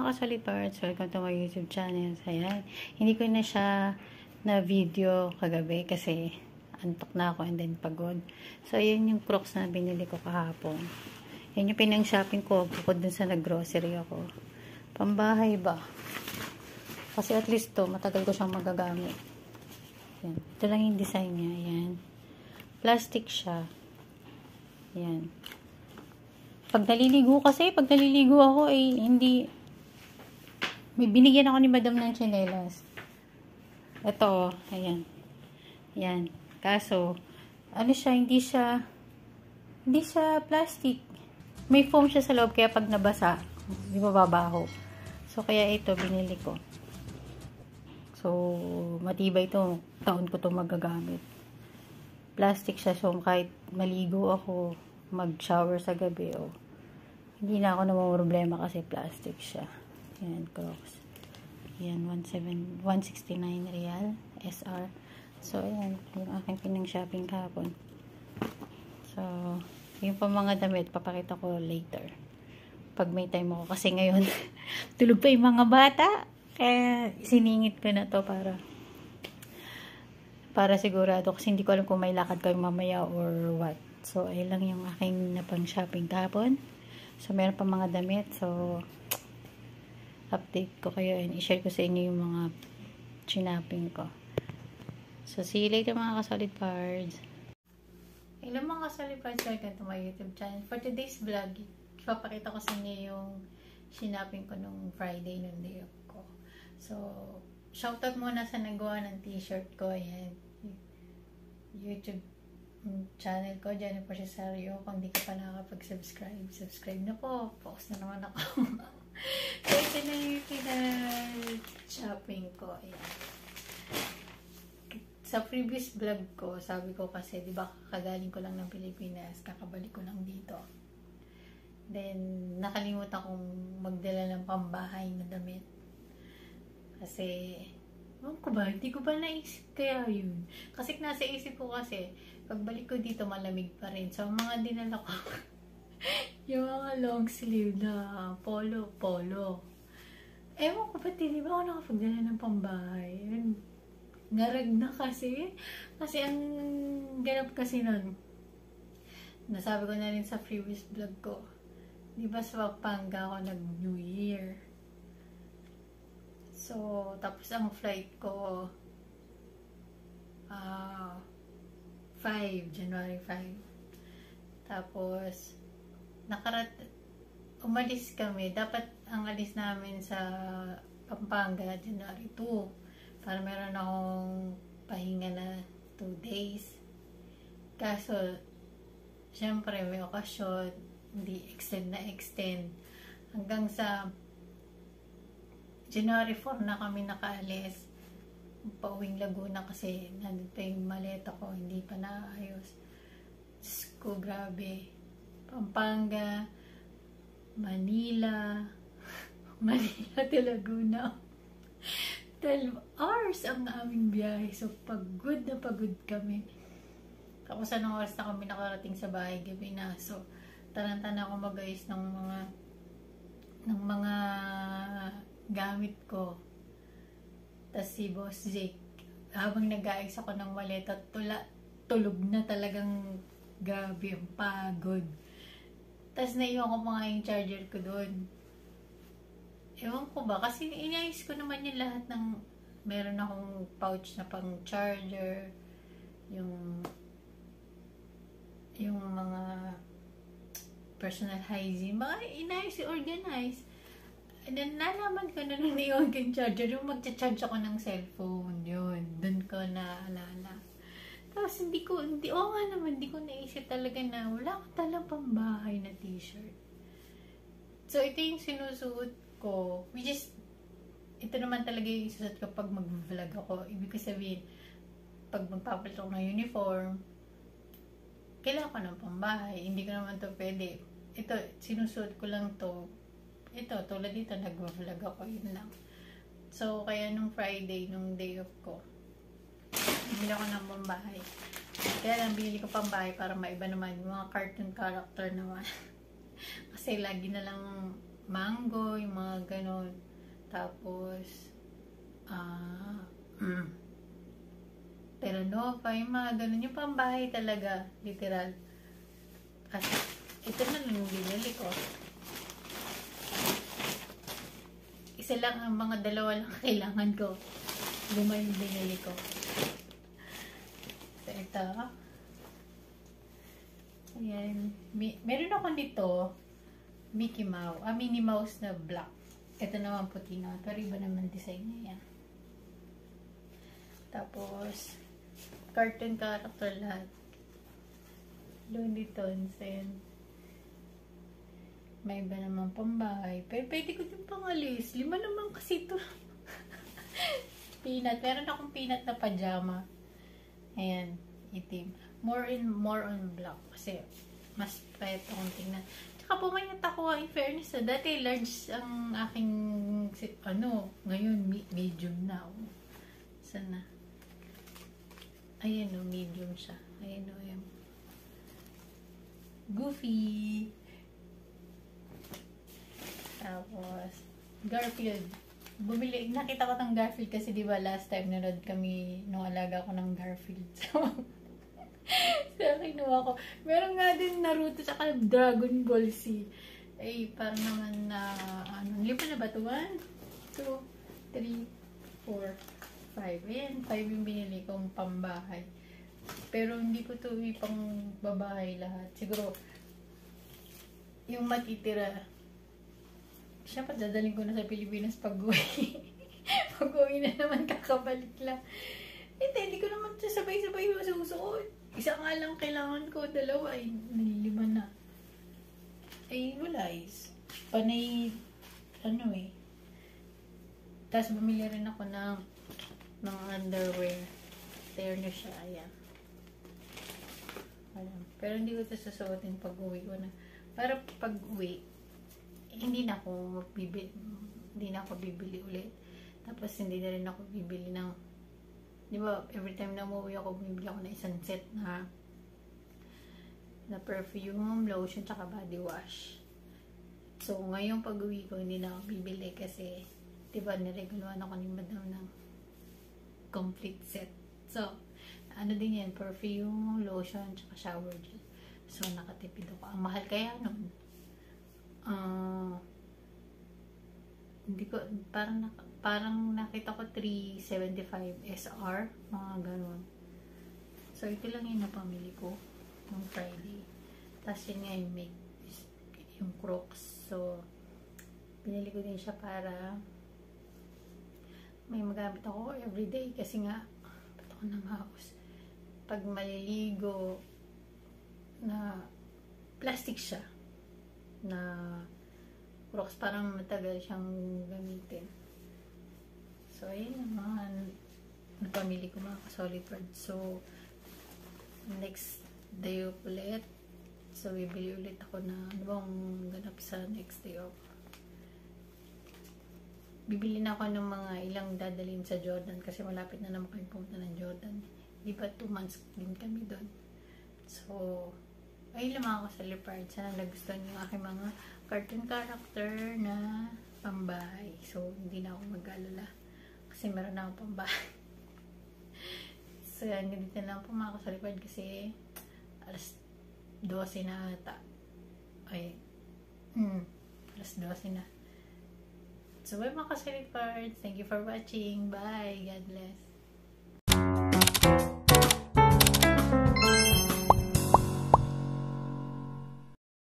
mga kasolid parts, welcome to my YouTube channel. Ayan, hindi ko na siya na video kagabi kasi antok na ako and then pagod. So, ayan yung Crocs na binili ko kahapon. Yan yung pinang shopping ko bukod dun sa nag-grocery ako. Pambahay ba? Kasi at least to, matagal ko siyang magagamit. Yan. Ito lang yung design niya. Ayan. Plastic siya. Ayan. Pag naliligo ako hindi, may binigyan ako ni madam ng tsinelas. Ito, ayan. Ayan. Kaso, ano siya, hindi siya plastic. May foam siya sa loob, kaya pag nabasa, hindi mababaho. So, kaya ito, binili ko. So, matibay ito. Taon ko ito magagamit. Plastic siya, so kahit maligo ako, mag-shower sa gabi, hindi na ako namumroblema kasi plastic siya. Yan, Crocs. Yan, 169 real, SR. So, ayan, yung aking pinang shopping kahapon. So, yung pa mga damit, papakita ko later. Pag may time ako. Kasi ngayon, tulog pa yung mga bata. Kaya, siningit ko na to para sigurado. Kasi hindi ko alam kung may lakad kayo mamaya or what. So, ayun lang yung aking napang shopping kahapon. So, meron pa mga damit. So, update ko kayo and i-share ko sa inyo yung mga chinaping ko. So, see you later mga kasolid parts. Hello mga kasolid parts, welcome to my YouTube channel. For today's vlog, ipapakita ko sa inyo yung shinaping ko nung Friday, nung day off ko. So, shoutout muna sa nagawa ng t-shirt ko. Ayan. YouTube channel ko, Jennifer Cesario. Kung di ka pa nakakapag-subscribe, subscribe na po. Post na naman ako. So, ito na yung shopping ko. Ayan. Sa previous vlog ko, sabi ko kasi, di ba, kagaling ko lang ng Pilipinas, kakabalik ko lang dito. Then, nakalimutan kong magdala ng pambahay na damit. Kasi, hindi ko ba naisip kaya yun? Kasi nasa isip ko kasi, pagbalik ko dito, malamig pa rin. So, mga dinala ko, yung mga long sleeve na polo. Ewan ko ba, di ba ako nakapagdala ng pambahay? Ngarag na kasi. Kasi ang ganap kasi nun, nasabi ko na rin sa previous vlog ko, di ba sa Pampanga ako nag-New Year? So, tapos ang flight ko, January 5. Tapos, umalis kami. Dapat ang alis namin sa Pampanga, January 2. Para meron akong pahinga na 2 days. Kaso, syempre may okasyon, hindi extend. Hanggang sa January 4 na kami nakaalis. Pauwing Laguna kasi nandun pa yung maleta ko, hindi pa naayos. Diyos ko, grabe. Pampanga, Manila to Laguna. 12 hours ang aming biyahe. So, pagod na pagod kami. Tapos, anong oras na kami nakarating sa bahay, gabi na. So, tarantana ako mag-ayos ng mga gamit ko. Tapos si Boss Jake, habang nag-aayos ako ng maleta, tulog na talagang grabe yung pagod. Tapos naiwan ko pa nga yung charger ko doon. Ewan ko ba, kasi inayos ko naman yung lahat ng, meron akong pouch na pang charger, yung mga personal hygiene, mga inayos, organize. And then, nalaman ko na nung naiwan ko yung charger, yung magcha-charge ako ng cellphone, yun, dun ko naalala. Tapos, hindi ko naisip talaga na wala ko talang pambahay na t-shirt. So, ito yung sinusuot ko, which is, ito naman talaga yung isusuot ko pag mag-vlog ako. Ibig ko sabihin, pag magpapalit ako ng uniform, kailangan ko ng pambahay. Hindi ko naman to pwede. Ito, sinusuot ko lang to. Ito, tulad dito, nag-vlog ako, yun lang. So, kaya nung Friday, nung day off ko, bili ako ng pambahay. Kaya lang, binili ko pambahay para maiba naman yung mga cartoon character naman. Kasi lagi na lang mango, yung mga ganon. Tapos, Terranova, yung mga ganon. Yung pambahay talaga, literal. Kasi, ito na lang yung binili ko. Isa lang, ang mga dalawa lang kailangan ko. Luma yung binili ko. So, ito. Ayan. Meron ako nito, Minnie Mouse na black. Ito naman puti na. Pero iba naman design niya yan. Tapos, cartoon character lahat. Looney Tunes. Ayan. May iba naman pambahay. Pero pwede ko din pangalis. 5 naman kasi ito. Peanut. Meron akong peanut na pajama. Ayan. Itim. More on black. Kasi, mas payat akong tingnan. Tsaka pumayat ako. In fairness, dati large ang aking, ngayon, medium na. Sana. Ayan o, medium siya. Ayan o, ayan. Goofy. Tapos, Garfield. Nakita ko ng Garfield kasi diba last time nanood kami nung alaga ko ng Garfield. So, kinuha ko. Meron nga din Naruto tsaka Dragon Ball Z. Ay, parang naman na, 5 na ba ito? 1, 2, 3, 4, 5. Ayan, 5 yung binili kong pambahay. Pero hindi ko ito pang babahay lahat. Siguro, yung matitira, siyempre, dadaling ko na sa Pilipinas pag-uwi. Pag-uwi na naman, kakabalik lang. Hindi ko naman sabay-sabay masusuot. Isa nga lang kailangan ko, 2, ay 5 na. Ay, wala panay, Tapos, bumili rin ako ng underwear. Tear na siya, ayan. Pero hindi ko ito susuotin pag-uwi ko na. Para pag-uwi, hindi na ako bibili ulit. Tapos hindi na rin ako bibili ng, di ba, every time na umuwi ako, bibili ako ng isang set na perfume, lotion, tsaka body wash. So, ngayong pag-uwi ko, hindi na ako bibili kasi, di ba, nireguluhan ako ni madam ng complete set. So, din yan, perfume, lotion, tsaka shower gel. So, nakatipid ako. Ang mahal kaya nun, hindi ko, parang nakita ko 375 SR, mga ganun. So, ito lang yung napamili ko ng Friday. Tapos yun nga yung Crocs. So, pinili ko din siya para may magamit ako everyday kasi nga, ba't ako ng house. Pag maliligo, na plastic siya, na Crocs, parang matagal siyang gamitin. So, ayun yung mga napamili ko, mga ka-solid words. So, next day off ulit. So, bibili ulit ako na ganap sa next day off. Bibili na ako ng mga ilang dadalhin sa Jordan kasi malapit na naman kami pumunta ng Jordan. Di ba 2 months din kami doon. So, ayun lang mga ka-solid. Sana nagustuhan yung aking mga cartoon character na pambahay. So, hindi na ako mag-alala kasi meron na akong pambahay. So, ganito na lang po mga ka-solid kasi alas 12 na ata. Ay, alas 12 na. So, bye mga ka-solid. Thank you for watching. Bye. God bless.